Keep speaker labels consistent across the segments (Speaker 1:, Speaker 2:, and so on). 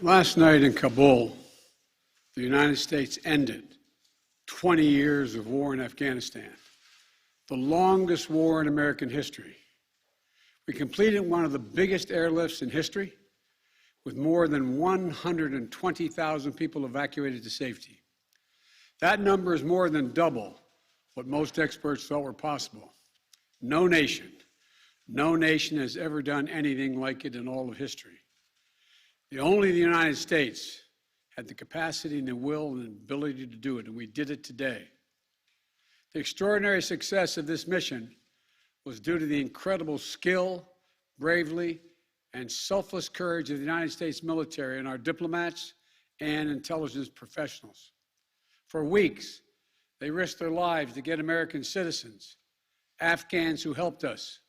Speaker 1: Last night in Kabul, the United States ended 20 years of war in Afghanistan, the longest war in American history. We completed one of the biggest airlifts in history, with more than 120,000 people evacuated to safety. That number is more than double what most experts thought were possible. No nation has ever done anything like it in all of history. Only the United States had the capacity and the will and the ability to do it, and we did it today. The extraordinary success of this mission was due to the incredible skill, bravery, and selfless courage of the United States military and our diplomats and intelligence professionals. For weeks, they risked their lives to get American citizens, Afghans who helped us,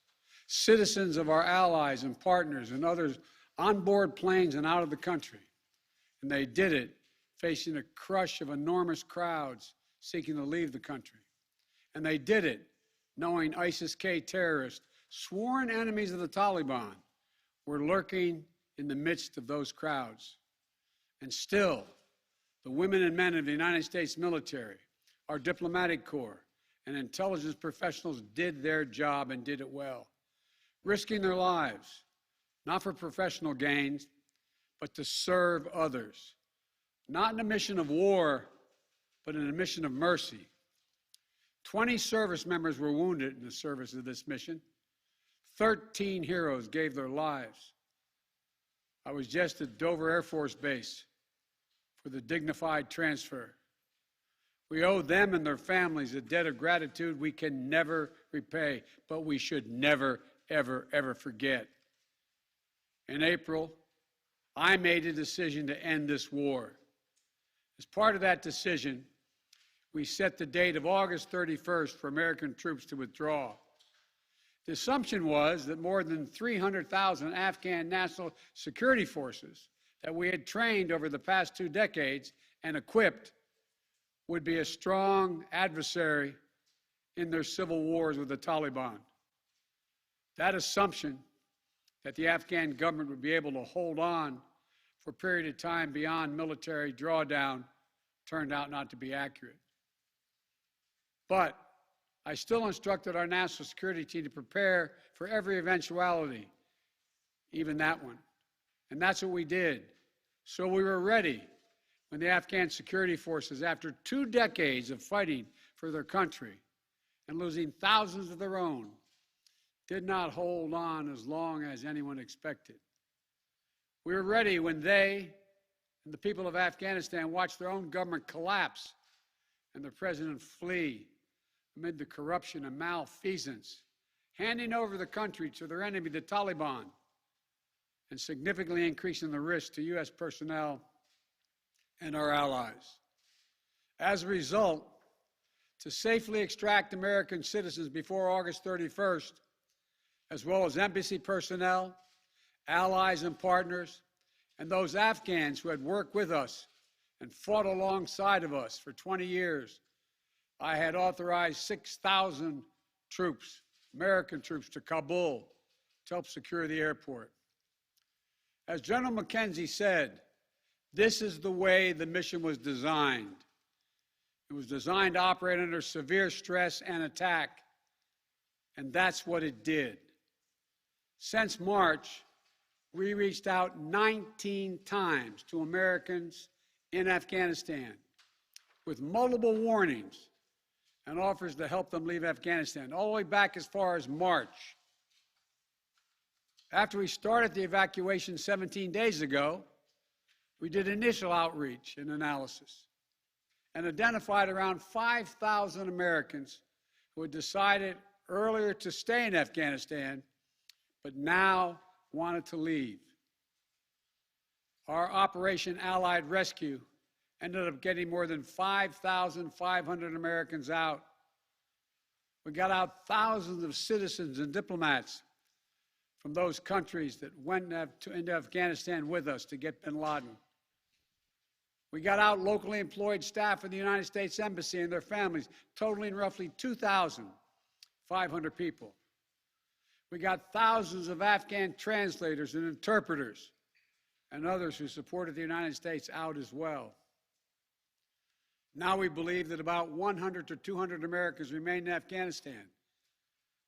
Speaker 1: citizens of our allies and partners and others on board planes and out of the country. And they did it facing a crush of enormous crowds seeking to leave the country. And they did it knowing ISIS-K terrorists, sworn enemies of the Taliban, were lurking in the midst of those crowds. And still, the women and men of the United States military, our diplomatic corps, and intelligence professionals did their job and did it well, risking their lives, not for professional gains, but to serve others, not in a mission of war, but in a mission of mercy. 20 service members were wounded in the service of this mission. 13 heroes gave their lives. I was just at Dover Air Force Base for the dignified transfer. We owe them and their families a debt of gratitude we can never repay, but we should never, ever, ever forget. In April, I made a decision to end this war. As part of that decision, we set the date of August 31st for American troops to withdraw. The assumption was that more than 300,000 Afghan national security forces that we had trained over the past 2 decades and equipped would be a strong adversary in their civil wars with the Taliban. That assumption that the Afghan government would be able to hold on for a period of time beyond military drawdown turned out not to be accurate. But I still instructed our national security team to prepare for every eventuality, even that one. And that's what we did. So we were ready when the Afghan security forces, after 2 decades of fighting for their country and losing thousands of their own, did not hold on as long as anyone expected. We were ready when they and the people of Afghanistan watched their own government collapse and their president flee amid the corruption and malfeasance, handing over the country to their enemy, the Taliban, and significantly increasing the risk to U.S. personnel and our allies. As a result, to safely extract American citizens before August 31st, as well as embassy personnel, allies and partners, and those Afghans who had worked with us and fought alongside of us for 20 years, I had authorized 6,000 troops, American troops, to Kabul to help secure the airport. As General McKenzie said, this is the way the mission was designed. It was designed to operate under severe stress and attack, and that's what it did. Since March, we reached out 19 times to Americans in Afghanistan with multiple warnings and offers to help them leave Afghanistan, all the way back as far as March. After we started the evacuation 17 days ago, we did initial outreach and analysis and identified around 5,000 Americans who had decided earlier to stay in Afghanistan but now wanted to leave. Our Operation Allied Rescue ended up getting more than 5,500 Americans out. We got out thousands of citizens and diplomats from those countries that went into Afghanistan with us to get bin Laden. We got out locally employed staff of the United States Embassy and their families, totaling roughly 2,500 people. We got thousands of Afghan translators and interpreters and others who supported the United States out as well. Now we believe that about 100 to 200 Americans remain in Afghanistan,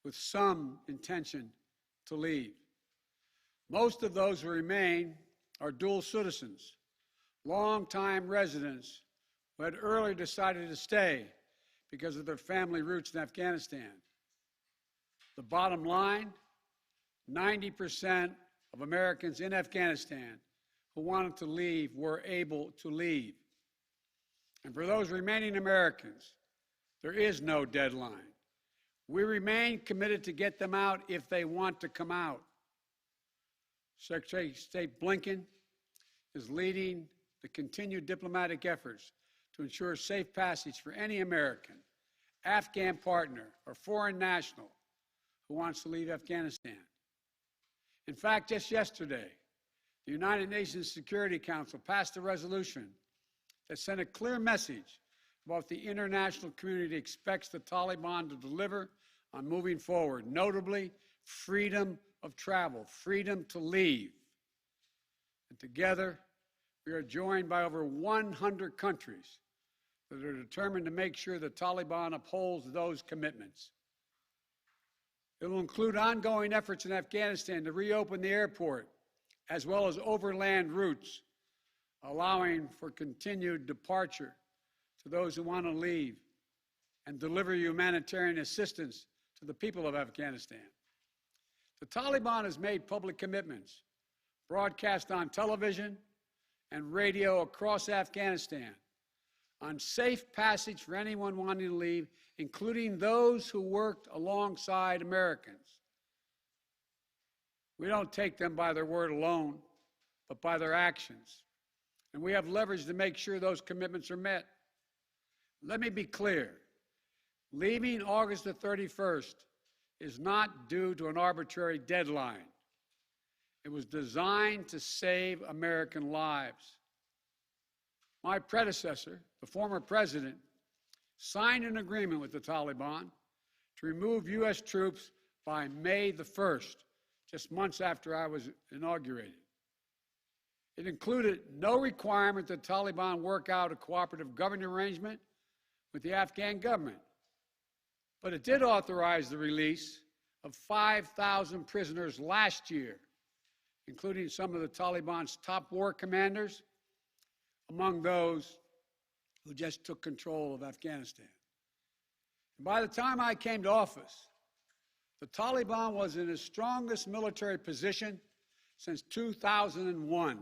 Speaker 1: with some intention to leave. Most of those who remain are dual citizens, long-time residents who had earlier decided to stay because of their family roots in Afghanistan. The bottom line, 90% of Americans in Afghanistan who wanted to leave were able to leave. And for those remaining Americans, there is no deadline. We remain committed to get them out if they want to come out. Secretary of State Blinken is leading the continued diplomatic efforts to ensure safe passage for any American, Afghan partner, or foreign national who wants to leave Afghanistan. In fact, just yesterday, the United Nations Security Council passed a resolution that sent a clear message about what the international community expects the Taliban to deliver on moving forward, notably freedom of travel, freedom to leave. And together, we are joined by over 100 countries that are determined to make sure the Taliban upholds those commitments. It will include ongoing efforts in Afghanistan to reopen the airport, as well as overland routes, allowing for continued departure to those who want to leave and deliver humanitarian assistance to the people of Afghanistan. The Taliban has made public commitments, broadcast on television and radio across Afghanistan, on safe passage for anyone wanting to leave, including those who worked alongside Americans. We don't take them by their word alone, but by their actions. And we have leverage to make sure those commitments are met. Let me be clear. Leaving August the 31st is not due to an arbitrary deadline. It was designed to save American lives. My predecessor, the former president, signed an agreement with the Taliban to remove U.S. troops by May the 1st, just months after I was inaugurated. It included no requirement that the Taliban work out a cooperative government arrangement with the Afghan government. But it did authorize the release of 5,000 prisoners last year, including some of the Taliban's top war commanders, among those who just took control of Afghanistan. And by the time I came to office, the Taliban was in its strongest military position since 2001,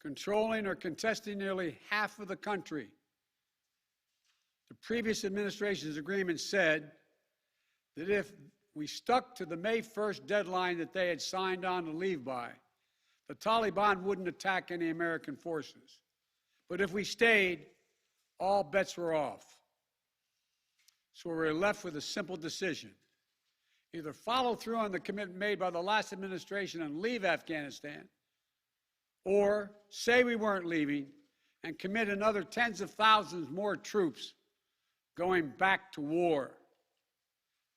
Speaker 1: controlling or contesting nearly half of the country. The previous administration's agreement said that if we stuck to the May 1st deadline that they had signed on to leave by, the Taliban wouldn't attack any American forces. But if we stayed, all bets were off. So we were left with a simple decision. Either follow through on the commitment made by the last administration and leave Afghanistan, or say we weren't leaving and commit another tens of thousands more troops going back to war.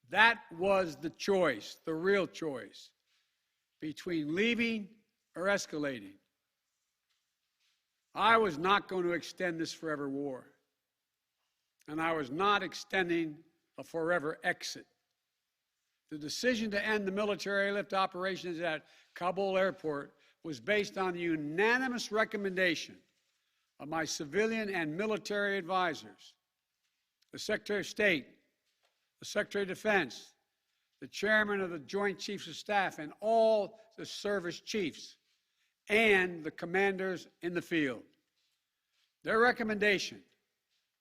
Speaker 1: That was the choice, the real choice, between leaving or escalating. I was not going to extend this forever war, and I was not extending a forever exit. The decision to end the military airlift operations at Kabul airport was based on the unanimous recommendation of my civilian and military advisors, the Secretary of State, the Secretary of Defense, the Chairman of the Joint Chiefs of Staff, and all the service chiefs, and the commanders in the field. Their recommendation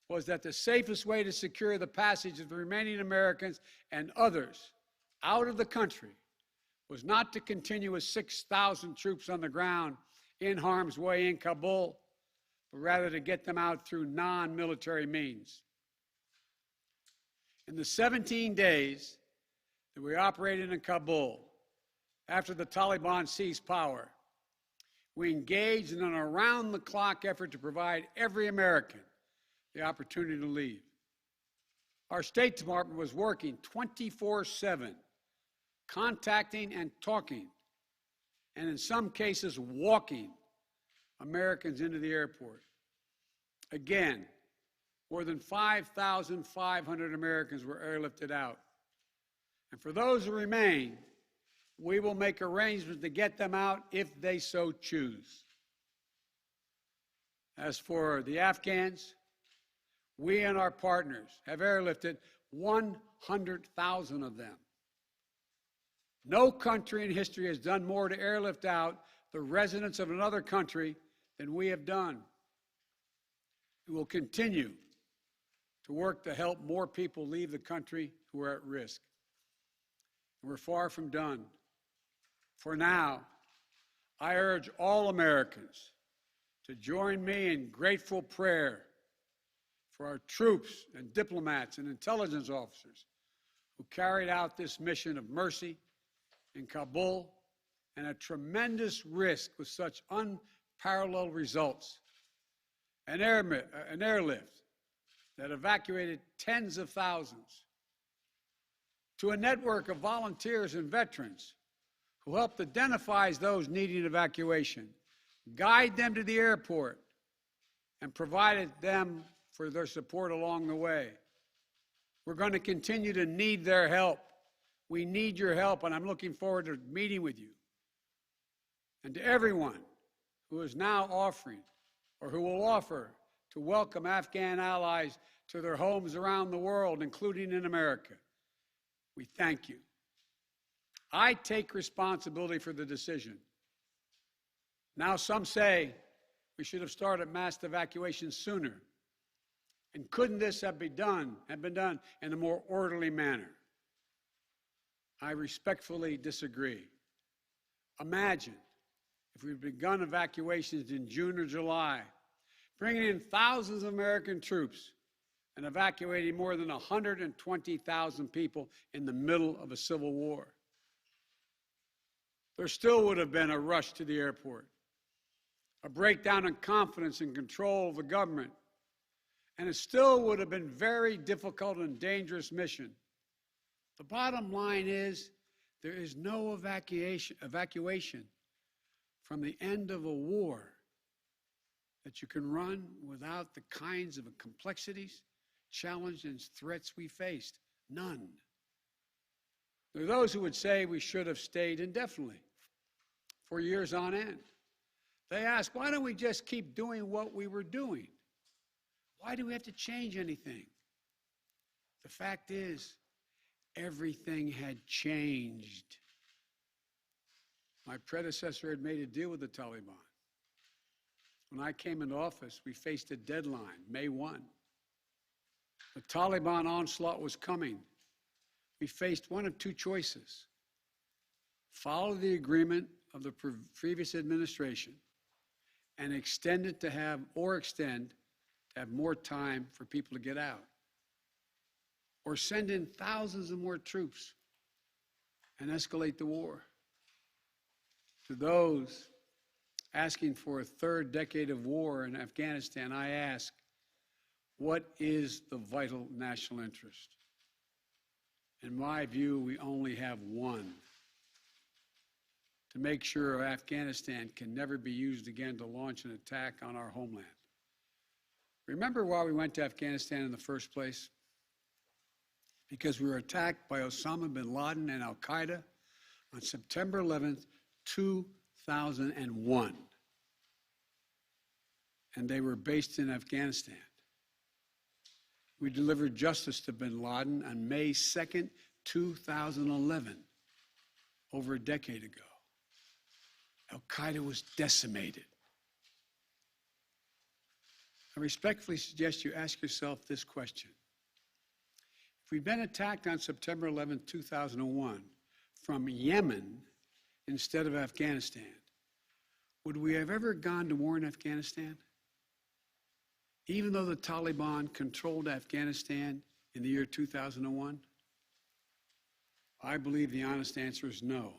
Speaker 1: was that the safest way to secure the passage of the remaining Americans and others out of the country was not to continue with 6,000 troops on the ground in harm's way in Kabul, but rather to get them out through non-military means. In the 17 days that we operated in Kabul, after the Taliban seized power, we engaged in an around-the-clock effort to provide every American the opportunity to leave. Our State Department was working 24/7, contacting and talking and in some cases walking Americans into the airport. Again, more than 5,500 Americans were airlifted out. And for those who remain, we will make arrangements to get them out if they so choose. As for the Afghans, we and our partners have airlifted 100,000 of them. No country in history has done more to airlift out the residents of another country than we have done. We will continue to work to help more people leave the country who are at risk. And we're far from done. For now, I urge all Americans to join me in grateful prayer for our troops and diplomats and intelligence officers who carried out this mission of mercy in Kabul and at tremendous risk with such unparalleled results. An airlift that evacuated tens of thousands, to a network of volunteers and veterans who helped identify those needing evacuation, guide them to the airport, and provided them for their support along the way. We're going to continue to need their help. We need your help, and I'm looking forward to meeting with you. And to everyone who is now offering or who will offer to welcome Afghan allies to their homes around the world, including in America, we thank you. I take responsibility for the decision. Now some say we should have started mass evacuation sooner. And couldn't this have been done in a more orderly manner? I respectfully disagree. Imagine if we'd begun evacuations in June or July, bringing in thousands of American troops and evacuating more than 120,000 people in the middle of a civil war. There still would have been a rush to the airport, a breakdown in confidence and control of the government, and it still would have been a very difficult and dangerous mission. The bottom line is there is no evacuation from the end of a war that you can run without the kinds of complexities, challenges, and threats we faced. None. There are those who would say we should have stayed indefinitely for years on end. They ask, why don't we just keep doing what we were doing? Why do we have to change anything? The fact is, everything had changed. My predecessor had made a deal with the Taliban. When I came into office, we faced a deadline, May 1. The Taliban onslaught was coming. We faced one of two choices: follow the agreement of the previous administration and extend to have more time for people to get out, or send in thousands of more troops and escalate the war. To those asking for a third decade of war in Afghanistan, I ask, what is the vital national interest? In my view, we only have one: to make sure Afghanistan can never be used again to launch an attack on our homeland. Remember why we went to Afghanistan in the first place? Because we were attacked by Osama bin Laden and al-Qaeda on September 11th, 2001. And they were based in Afghanistan. We delivered justice to bin Laden on May 2nd, 2011, over a decade ago. Al-Qaeda was decimated. I respectfully suggest you ask yourself this question. If we'd been attacked on September 11, 2001, from Yemen instead of Afghanistan, would we have ever gone to war in Afghanistan? Even though the Taliban controlled Afghanistan in the year 2001? I believe the honest answer is no.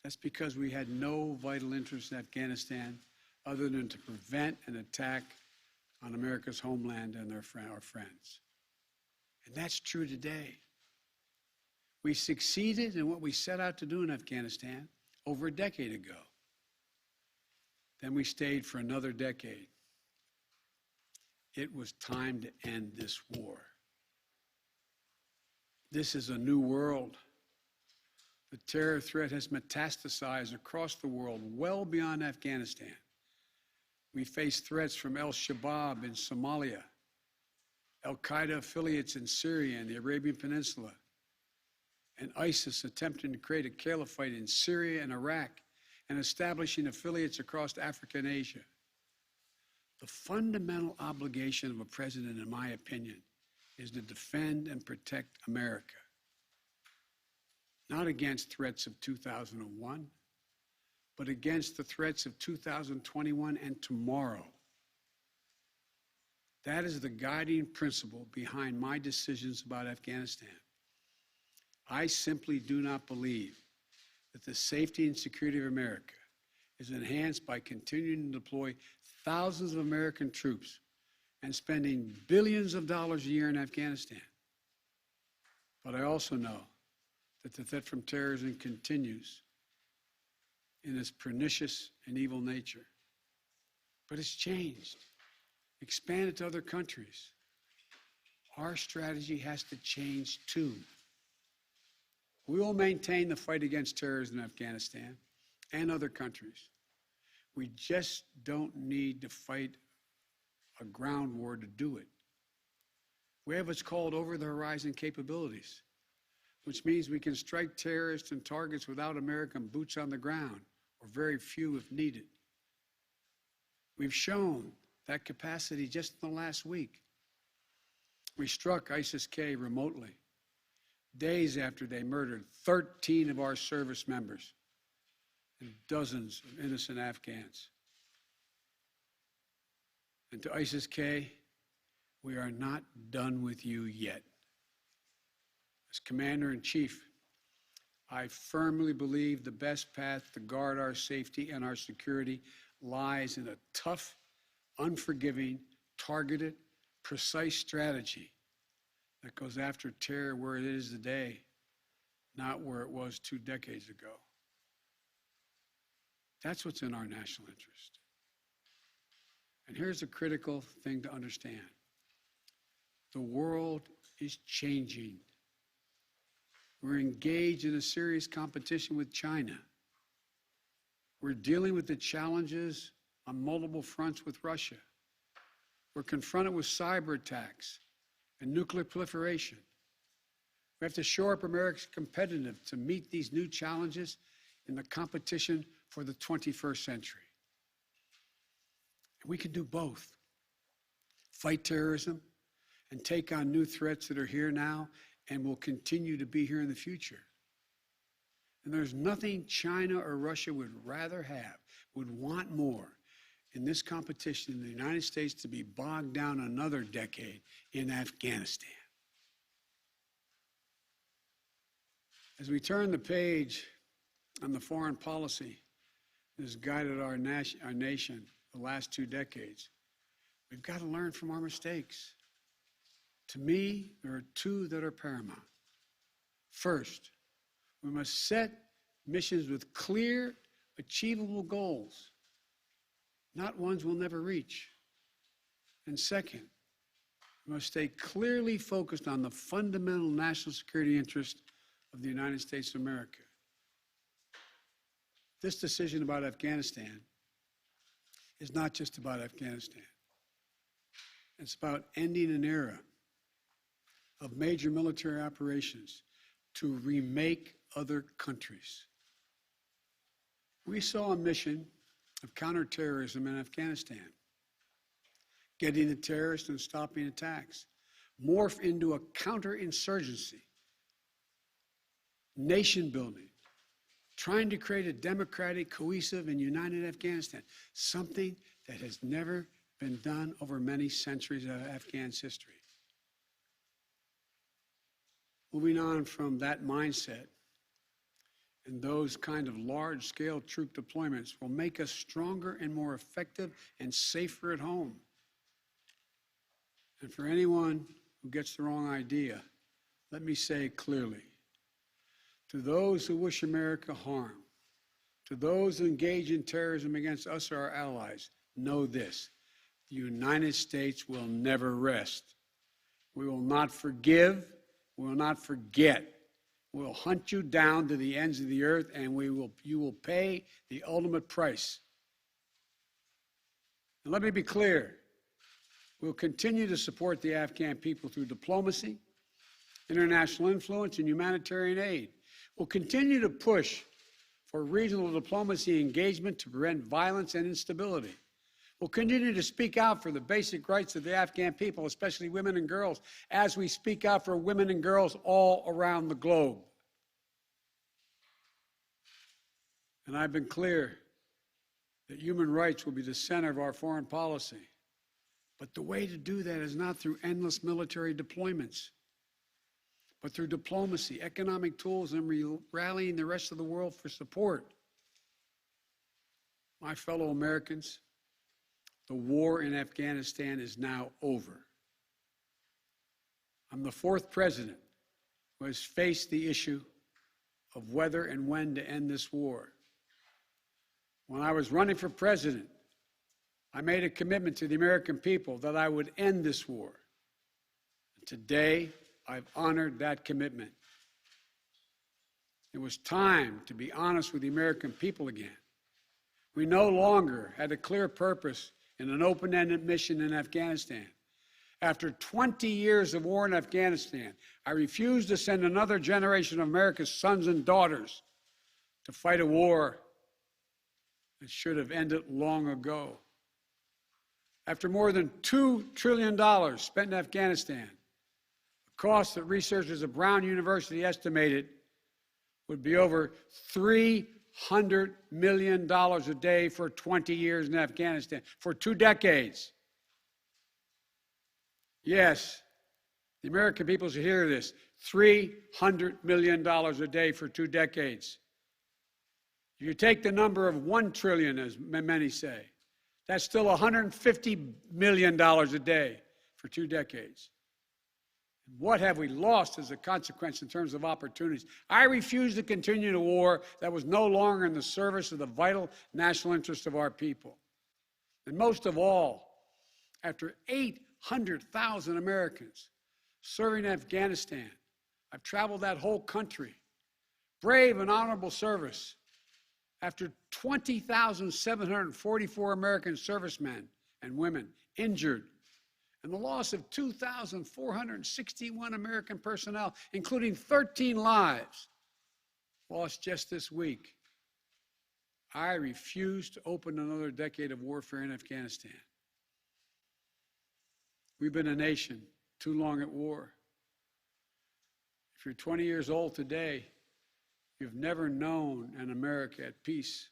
Speaker 1: That's because we had no vital interest in Afghanistan other than to prevent an attack on America's homeland and our friends. And that's true today. We succeeded in what we set out to do in Afghanistan. over a decade ago. Then we stayed for another decade. It was time to end this war. This is a new world. The terror threat has metastasized across the world, well beyond Afghanistan. We face threats from al-Shabaab in Somalia, al-Qaeda affiliates in Syria and the Arabian Peninsula, and ISIS attempting to create a caliphate in Syria and Iraq and establishing affiliates across Africa and Asia. The fundamental obligation of a president, in my opinion, is to defend and protect America. Not against threats of 2001, but against the threats of 2021 and tomorrow. That is the guiding principle behind my decisions about Afghanistan. I simply do not believe that the safety and security of America is enhanced by continuing to deploy thousands of American troops and spending billions of dollars a year in Afghanistan. But I also know that the threat from terrorism continues in its pernicious and evil nature. But it's changed, expanded to other countries. Our strategy has to change too. We will maintain the fight against terrorism in Afghanistan and other countries. We just don't need to fight a ground war to do it. We have what's called over-the-horizon capabilities, which means we can strike terrorists and targets without American boots on the ground, or very few if needed. We've shown that capacity just in the last week. We struck ISIS-K remotely, days after they murdered 13 of our service members and dozens of innocent Afghans. And to ISIS-K, we are not done with you yet. As Commander-in-Chief, I firmly believe the best path to guard our safety and our security lies in a tough, unforgiving, targeted, precise strategy that goes after terror where it is today, not where it was 2 decades ago. That's what's in our national interest. And here's a critical thing to understand. The world is changing. We're engaged in a serious competition with China. We're dealing with the challenges on multiple fronts with Russia. We're confronted with cyber attacks and nuclear proliferation. We have to shore up America's competitiveness to meet these new challenges in the competition for the 21st century. And we can do both. Fight terrorism and take on new threats that are here now and will continue to be here in the future. And there's nothing China or Russia would rather have, would want more in this competition in the United States to be bogged down another decade in Afghanistan. As we turn the page on the foreign policy that has guided our nation the last 2 decades, we've got to learn from our mistakes. To me, there are 2 that are paramount. First, we must set missions with clear, achievable goals, not ones we'll never reach. And second, we must stay clearly focused on the fundamental national security interest of the United States of America. This decision about Afghanistan is not just about Afghanistan. It's about ending an era of major military operations to remake other countries. We saw a mission of counterterrorism in Afghanistan, getting the terrorists and stopping attacks, morph into a counterinsurgency, nation building, trying to create a democratic, cohesive, and united Afghanistan, something that has never been done over many centuries of Afghan history. Moving on from that mindset, and those kind of large-scale troop deployments will make us stronger and more effective and safer at home. And for anyone who gets the wrong idea, let me say clearly, to those who wish America harm, To those who engage in terrorism against us or our allies, know this: the United States will never rest. We will not forgive. We will not forget. We will hunt you down to the ends of the earth, and you will pay the ultimate price. And let me be clear. We'll continue to support the Afghan people through diplomacy, international influence, and humanitarian aid. We'll continue to push for regional diplomacy engagement to prevent violence and instability. We'll continue to speak out for the basic rights of the Afghan people, especially women and girls, as we speak out for women and girls all around the globe. And I've been clear that human rights will be the center of our foreign policy. But the way to do that is not through endless military deployments, but through diplomacy, economic tools, and rallying the rest of the world for support. My fellow Americans, the war in Afghanistan is now over. I'm the fourth president who has faced the issue of whether and when to end this war. When I was running for president, I made a commitment to the American people that I would end this war. And today, I've honored that commitment. It was time to be honest with the American people again. We no longer had a clear purpose in an open-ended mission in Afghanistan. After 20 years of war in Afghanistan, I refused to send another generation of America's sons and daughters to fight a war that should have ended long ago. After more than $2 trillion spent in Afghanistan, a cost that researchers at Brown University estimated would be over $300 million a day for 20 years in Afghanistan, for 2 decades. Yes, the American people should hear this: $300 million a day for 2 decades. If you take the number of 1 trillion, as many say, that's still $150 million a day for 2 decades. What have we lost as a consequence in terms of opportunities? I refuse to continue a war that was no longer in the service of the vital national interests of our people. And most of all, after 800,000 Americans serving in Afghanistan, I've traveled that whole country, brave and honorable service. After 20,744 American servicemen and women injured, and the loss of 2,461 American personnel, including 13 lives lost just this week, I refuse to open another decade of warfare in Afghanistan. We've been a nation too long at war. If you're 20 years old today, you've never known an America at peace.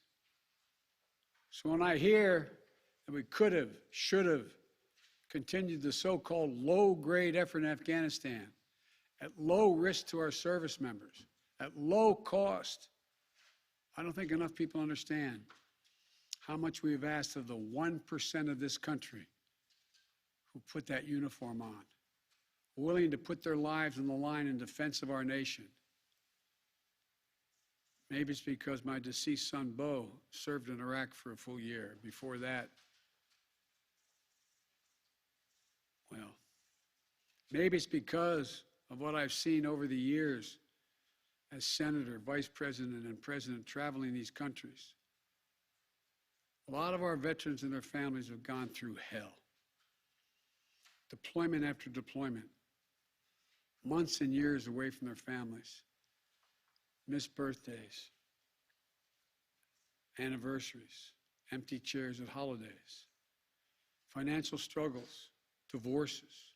Speaker 1: So when I hear that we could have, should have continued the so-called low-grade effort in Afghanistan at low risk to our service members, at low cost, I don't think enough people understand how much we've asked of the 1% of this country who put that uniform on, willing to put their lives on the line in defense of our nation. Maybe it's because my deceased son, Bo, served in Iraq for a full year. Before that, well, maybe it's because of what I've seen over the years as senator, vice president, and president traveling these countries. A lot of our veterans and their families have gone through hell. Deployment after deployment, months and years away from their families. Missed birthdays, anniversaries, empty chairs at holidays, financial struggles, divorces,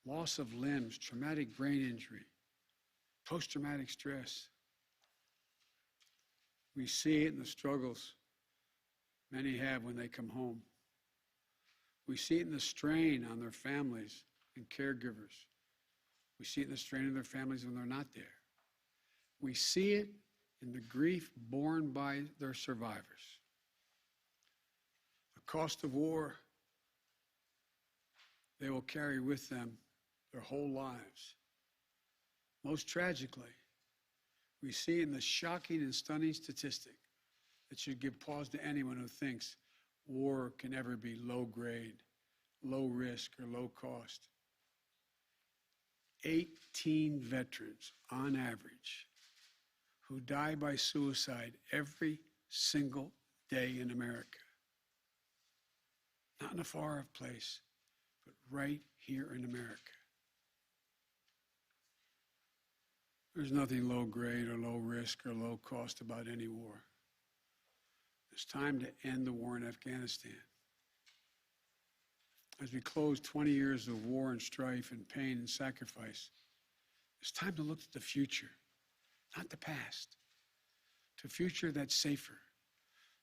Speaker 1: loss of limbs, traumatic brain injury, post-traumatic stress. We see it in the struggles many have when they come home. We see it in the strain on their families and caregivers. We see it in the strain on their families when they're not there. We see it in the grief borne by their survivors. The cost of war they will carry with them their whole lives. Most tragically, we see in the shocking and stunning statistic that should give pause to anyone who thinks war can ever be low grade, low risk, or low cost. 18 veterans, on average, who die by suicide every single day in America. Not in a far-off place, but right here in America. There's nothing low grade or low risk or low cost about any war. It's time to end the war in Afghanistan. As we close 20 years of war and strife and pain and sacrifice, it's time to look at the future, not the past, to a future that's safer,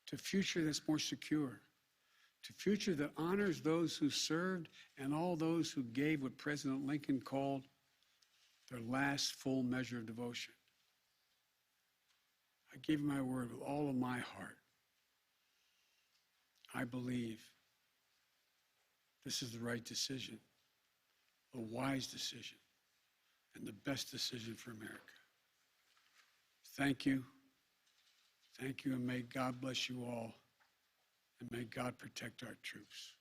Speaker 1: to a future that's more secure, to a future that honors those who served and all those who gave what President Lincoln called their last full measure of devotion. I give you my word with all of my heart. I believe this is the right decision, a wise decision, and the best decision for America. Thank you. Thank you, and may God bless you all, and may God protect our troops.